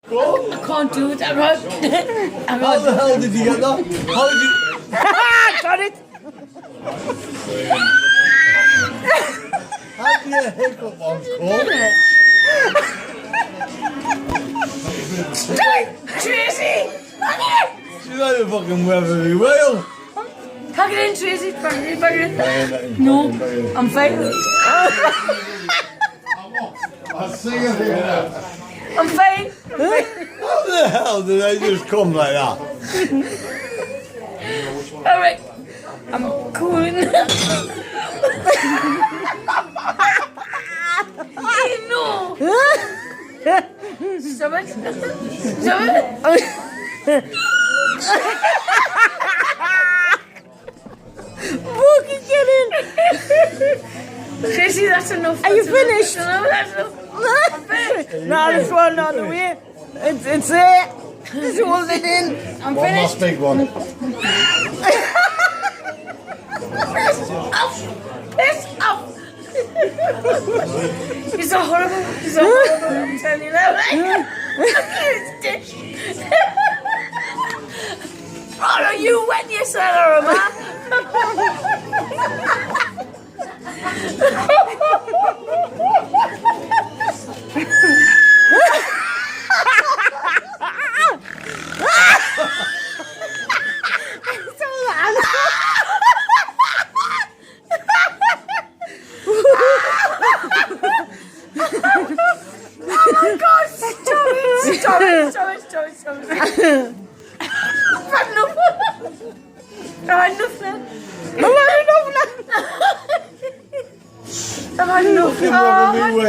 What? I can't do it. I'm out. How the hell did you get that? How did you... Got it. How do you hiccup on call? Tracy! She's like a fucking Weatherly whale. Tuck it in, Tracy. Tuck it in, tuck it in. No, I'm fine. I'll sing it here. I'm fine. How the hell did they just come like that? All right. I'm cooling. No. Stop it. Stop it. Bookie, get in. Tracy, that's enough. Are you finished? That's enough. I'm finished. No, there's one on the way. It's there. Just hold it in. I'm One finished. last big one. Piss off. He's so horrible. He's so horrible. I'm telling you that. Oh, you wet yourself, or man. Oh my God! Stop it! Stop it! Stop it! Stop it! Stop it! I've had enough. I've had enough now. I've had enough. Fucking Weatherly whale.